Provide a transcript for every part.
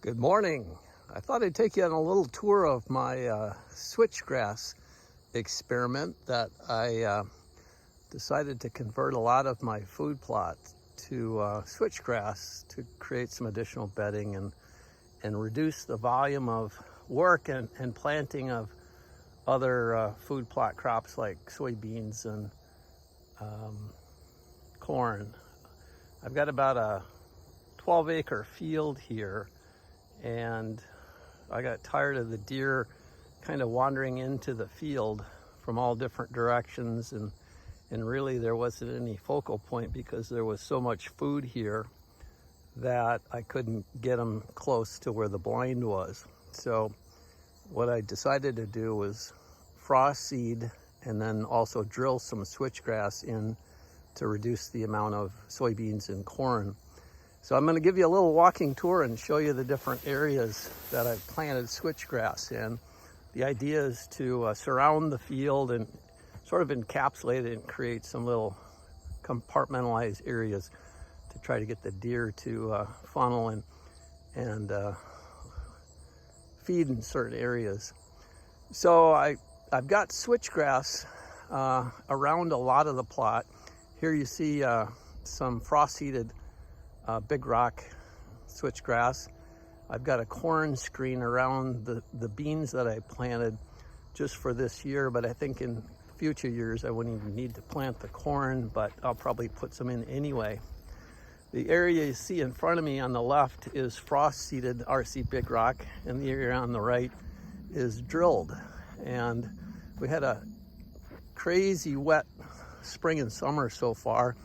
Good morning. I thought I'd take you on a little tour of my switchgrass experiment that I decided to convert a lot of my food plot to switchgrass to create some additional bedding and reduce the volume of work and planting of other food plot crops like soybeans and corn. I've got about a 12-acre field here, and I got tired of the deer kind of wandering into the field from all different directions, and really there wasn't any focal point because there was so much food here that I couldn't get them close to where the blind was. So what I decided to do was frost seed and then also drill some switchgrass in to reduce the amount of soybeans and corn. So I'm going to give you a little walking tour and show you the different areas that I've planted switchgrass in. The idea is to surround the field and sort of encapsulate it and create some little compartmentalized areas to try to get the deer to funnel and feed in certain areas. So I've got switchgrass around a lot of the plot. Here you see some frost-seeded big rock switchgrass. I've got a corn screen around the beans that I planted just for this year, but I think in future years I wouldn't even need to plant the corn, but I'll probably put some in anyway. The area you see in front of me on the left is frost-seeded RC big rock, and the area on the right is drilled. And we had a crazy wet spring and summer so far,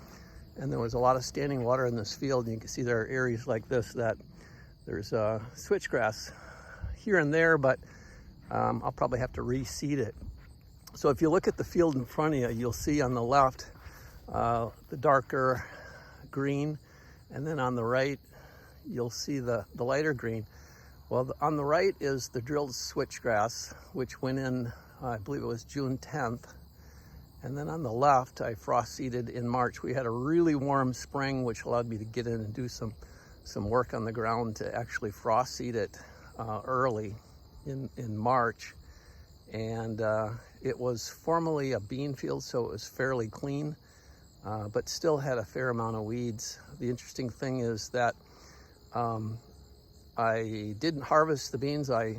and there was a lot of standing water in this field. And you can see there are areas like this that there's switchgrass here and there, but I'll probably have to reseed it. So if you look at the field in front of you, you'll see on the left the darker green, and then on the right you'll see the lighter green. Well, on the right is the drilled switchgrass, which went in, I believe it was June 10th. And then on the left, I frost seeded in March. We had a really warm spring, which allowed me to get in and do some work on the ground to actually frost seed it early in March. And it was formerly a bean field, so it was fairly clean, but still had a fair amount of weeds. The interesting thing is that I didn't harvest the beans. I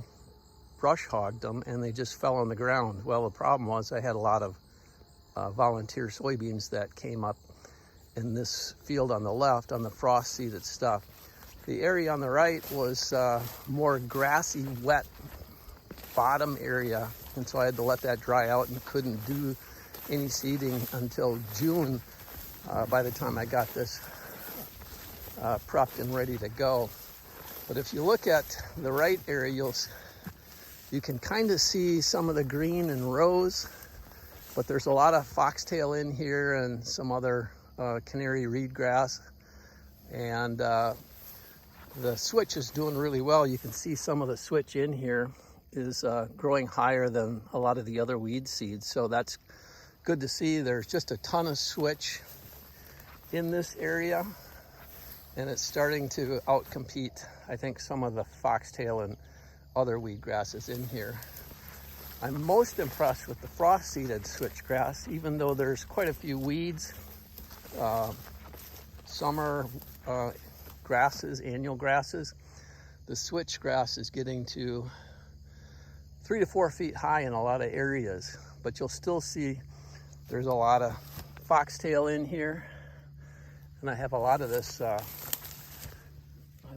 brush hogged them, and they just fell on the ground. Well, the problem was I had a lot of volunteer soybeans that came up in this field on the left on the frost seeded stuff. The area on the right was more grassy, wet bottom area, and so I had to let that dry out and couldn't do any seeding until June by the time I got this prepped and ready to go. But if you look at the right area, you can kind of see some of the green and rose, but there's a lot of foxtail in here and some other canary reed grass. And the switch is doing really well. You can see some of the switch in here is growing higher than a lot of the other weed seeds. So that's good to see. There's just a ton of switch in this area, and it's starting to outcompete, I think, some of the foxtail and other weed grasses in here. I'm most impressed with the frost-seeded switchgrass, even though there's quite a few weeds, summer grasses, annual grasses. The switchgrass is getting to 3 to 4 feet high in a lot of areas, but you'll still see there's a lot of foxtail in here, and I have a lot of this, I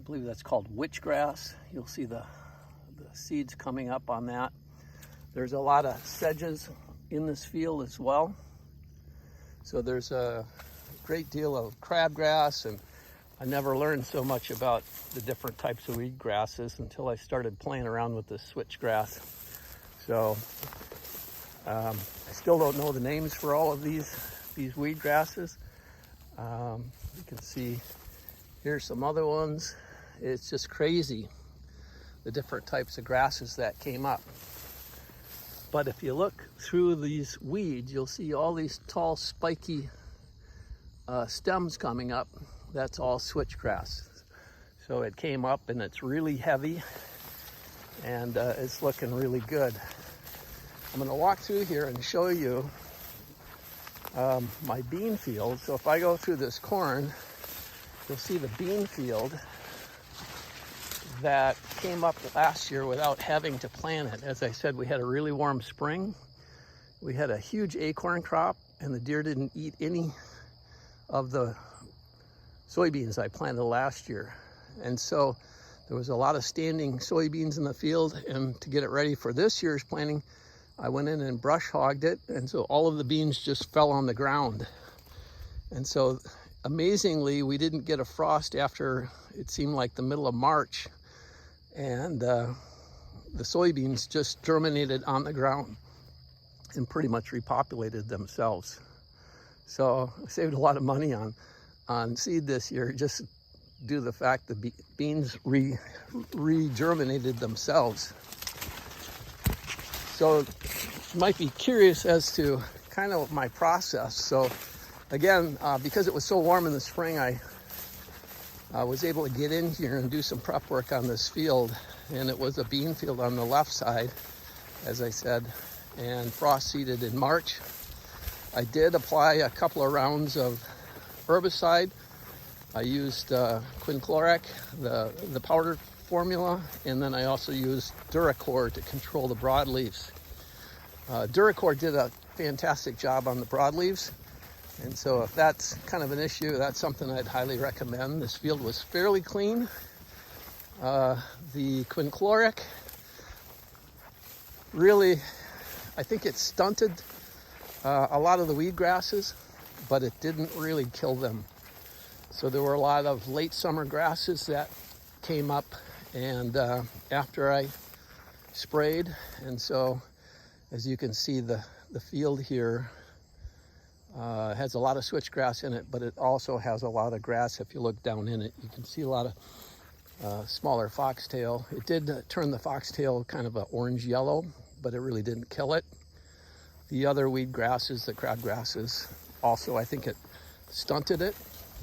believe that's called witchgrass. You'll see the seeds coming up on that. There's a lot of sedges in this field as well. So there's a great deal of crabgrass, and I never learned so much about the different types of weed grasses until I started playing around with this switchgrass. So I still don't know the names for all of these weed grasses. You can see here's some other ones. It's just crazy, the different types of grasses that came up. But if you look through these weeds, you'll see all these tall, spiky stems coming up. That's all switchgrass. So it came up and it's really heavy, and it's looking really good. I'm going to walk through here and show you my bean field. So if I go through this corn, you'll see the bean field that came up last year without having to plant it. As I said, we had a really warm spring. We had a huge acorn crop, and the deer didn't eat any of the soybeans I planted last year. And so there was a lot of standing soybeans in the field, and to get it ready for this year's planting, I went in and brush hogged it, and so all of the beans just fell on the ground. And so amazingly, we didn't get a frost after it seemed like the middle of March, and the soybeans just germinated on the ground and pretty much repopulated themselves. So I saved a lot of money on seed this year, just due to the fact the beans re-germinated themselves. So you might be curious as to kind of my process. So again, because it was so warm in the spring, I was able to get in here and do some prep work on this field. And it was a bean field on the left side, as I said, and frost seeded in March. I did apply a couple of rounds of herbicide. I used quinclorac, the powder formula, and then I also used Duracor to control the broadleaves. Duracor did a fantastic job on the broadleaves, and so if that's kind of an issue, that's something I'd highly recommend. This field was fairly clean. The quinclorac really, I think it stunted a lot of the weed grasses, but it didn't really kill them. So there were a lot of late summer grasses that came up, and after I sprayed, and so as you can see, the field here has a lot of switchgrass in it, but it also has a lot of grass. If you look down in it, you can see a lot of smaller foxtail. It did turn the foxtail kind of an orange yellow, but it really didn't kill it. The other weed grasses, the crabgrasses, also I think it stunted it,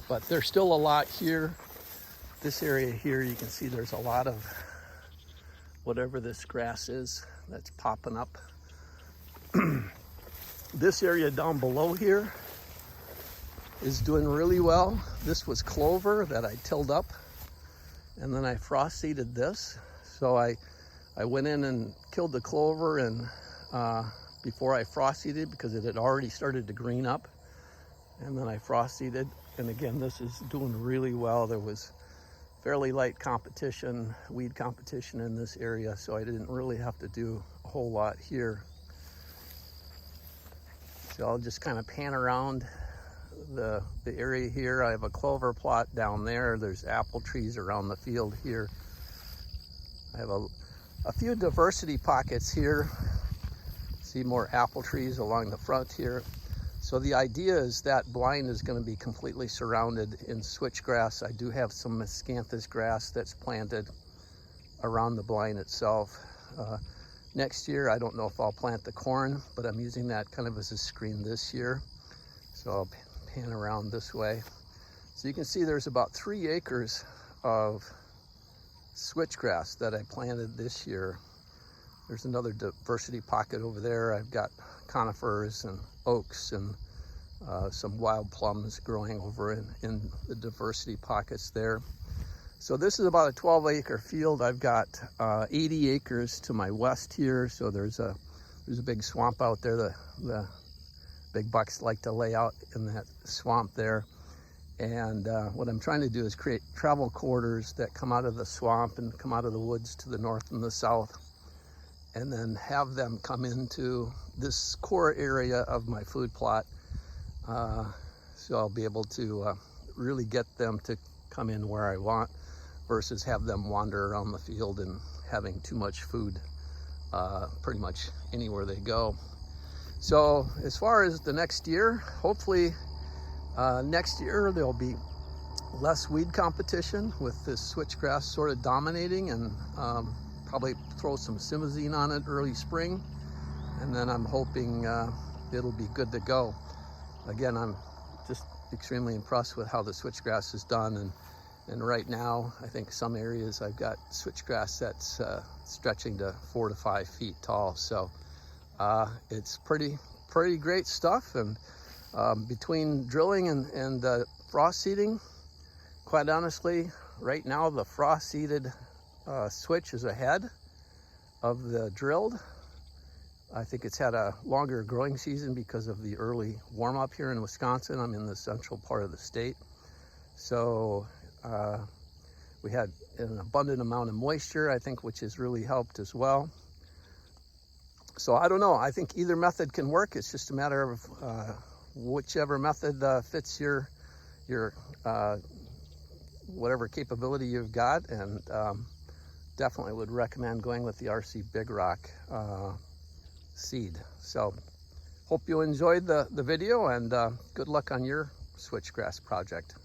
but there's still a lot here. This area here, you can see there's a lot of whatever this grass is that's popping up. This area down below here is doing really well. This was clover that I tilled up, and then I frost seeded this. So I went in and killed the clover and before I frost seeded, because it had already started to green up, and then I frost seeded. And again, this is doing really well. There was fairly light competition, weed competition in this area, so I didn't really have to do a whole lot here. So I'll just kind of pan around the area here. I have a clover plot down there. There's apple trees around the field here. I have a few diversity pockets here. See more apple trees along the front here. So the idea is that blind is going to be completely surrounded in switchgrass. I do have some miscanthus grass that's planted around the blind itself. Next year, I don't know if I'll plant the corn, but I'm using that kind of as a screen this year. So I'll pan around this way. So you can see there's about 3 acres of switchgrass that I planted this year. There's another diversity pocket over there. I've got conifers and oaks and some wild plums growing over in the diversity pockets there. So this is about a 12-acre field. I've got 80 acres to my west here. So there's a big swamp out there. The big bucks like to lay out in that swamp there. And what I'm trying to do is create travel corridors that come out of the swamp and come out of the woods to the north and the south, and then have them come into this core area of my food plot. So I'll be able to really get them to come in where I want, versus have them wander around the field and having too much food pretty much anywhere they go. So as far as the next year, hopefully next year there'll be less weed competition with this switchgrass sort of dominating, and probably throw some simazine on it early spring, and then I'm hoping it'll be good to go. Again, I'm just extremely impressed with how the switchgrass is done, And right now, I think some areas I've got switchgrass that's stretching to 4 to 5 feet tall. So it's pretty great stuff. And between drilling and frost seeding, quite honestly, right now the frost seeded switch is ahead of the drilled. I think it's had a longer growing season because of the early warm up here in Wisconsin. I'm in the central part of the state. So we had an abundant amount of moisture, I think, which has really helped as well. So I don't know. I think either method can work. It's just a matter of whichever method fits your whatever capability you've got. And definitely would recommend going with the RC Big Rock seed. So hope you enjoyed the video, and good luck on your switchgrass project.